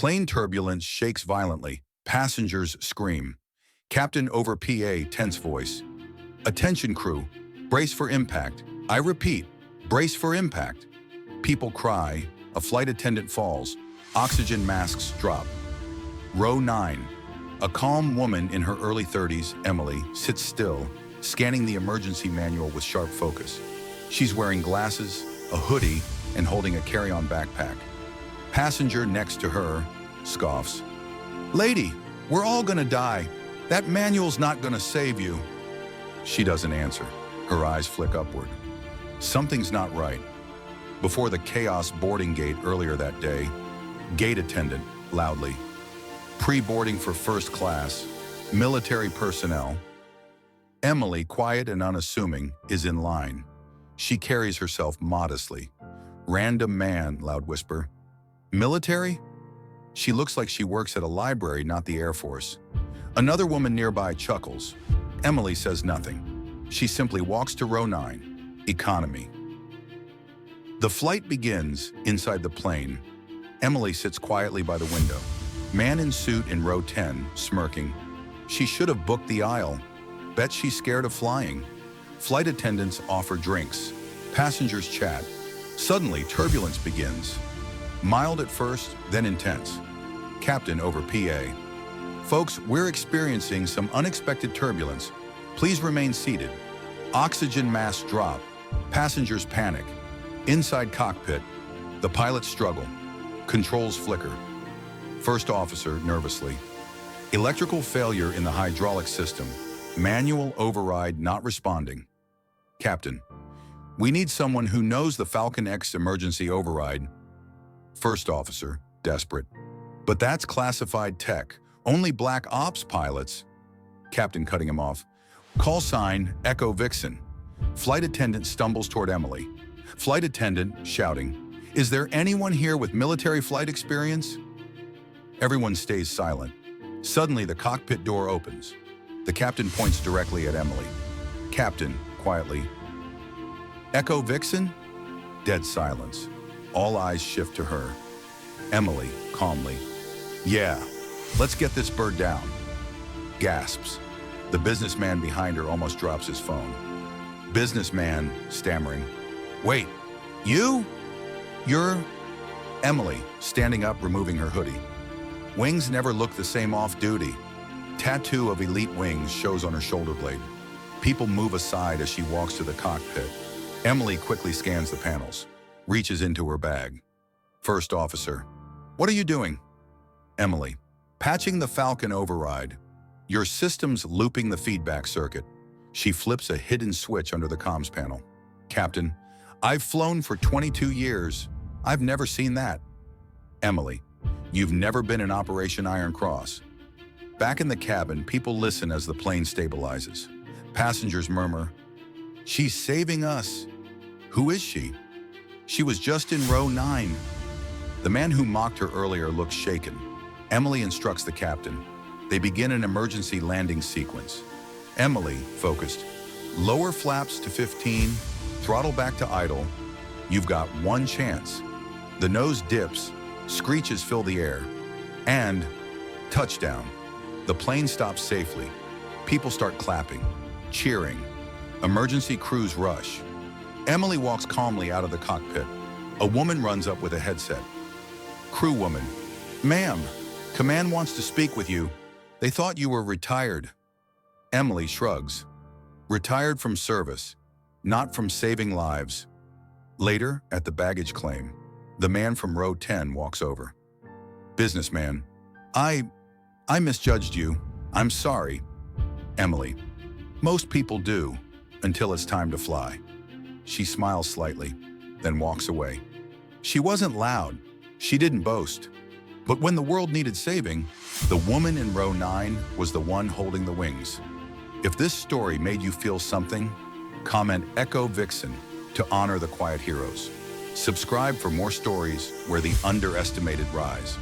Plane turbulence shakes violently. Passengers scream. Captain over PA, tense voice. Attention crew, brace for impact. I repeat, brace for impact. People cry. A flight attendant falls. Oxygen masks drop. Row 9. A calm woman in her early 30s, Emily, sits still, scanning the emergency manual with sharp focus. She's wearing glasses, a hoodie, and holding a carry-on backpack. Passenger next to her scoffs. Lady, we're all gonna die. That manual's not gonna save you. She doesn't answer. Her eyes flick upward. Something's not right. Before the chaos boarding gate earlier that day, gate attendant, loudly. Pre-boarding for first class, military personnel. Emily, quiet and unassuming, is in line. She carries herself modestly. Random man, loud whisper. Military? She looks like she works at a library, not the Air Force. Another woman nearby chuckles. Emily says nothing. She simply walks to row 9, economy. The flight begins inside the plane. Emily sits quietly by the window. Man in suit in row 10, smirking. She should have booked the aisle. Bet she's scared of flying. Flight attendants offer drinks. Passengers chat. Suddenly, turbulence begins. Mild at first, then intense. Captain over PA. Folks, we're experiencing some unexpected turbulence. Please remain seated. Oxygen masks drop. Passengers panic. Inside cockpit, the pilots struggle. Controls flicker. First officer nervously. Electrical failure in the hydraulic system. Manual override not responding. Captain, we need someone who knows the Falcon X emergency override. First officer, desperate. But that's classified tech. Only black ops pilots. Captain cutting him off. Call sign, Echo Vixen. Flight attendant stumbles toward Emily. Flight attendant shouting, is there anyone here with military flight experience? Everyone stays silent. Suddenly, the cockpit door opens. The captain points directly at Emily. Captain, quietly. Echo Vixen? Dead silence. All eyes shift to her. Emily, calmly. Yeah, let's get this bird down. Gasps. The businessman behind her almost drops his phone. Businessman, stammering. Wait, you? You're... Emily, standing up, removing her hoodie. Wings never look the same off duty. Tattoo of elite wings shows on her shoulder blade. People move aside as she walks to the cockpit. Emily quickly scans the panels, reaches into her bag. First officer, what are you doing? Emily, patching the Falcon override. Your system's looping the feedback circuit. She flips a hidden switch under the comms panel. Captain, I've flown for 22 years. I've never seen that. Emily, you've never been in Operation Iron Cross. Back in the cabin, people listen as the plane stabilizes. Passengers murmur, she's saving us. Who is she? She was just in row 9. The man who mocked her earlier looks shaken. Emily instructs the captain. They begin an emergency landing sequence. Emily, focused. Lower flaps to 15, throttle back to idle. You've got one chance. The nose dips, screeches fill the air, and touchdown. The plane stops safely. People start clapping, cheering. Emergency crews rush. Emily walks calmly out of the cockpit. A woman runs up with a headset. Crew woman, ma'am, command wants to speak with you. They thought you were retired. Emily shrugs. Retired from service, not from saving lives. Later, at the baggage claim, the man from row 10 walks over. Businessman, I misjudged you. I'm sorry. Emily, most people do, until it's time to fly. She smiles slightly, then walks away. She wasn't loud. She didn't boast. But when the world needed saving, the woman in row 9 was the one holding the wings. If this story made you feel something, comment Echo Vixen to honor the quiet heroes. Subscribe for more stories where the underestimated rise.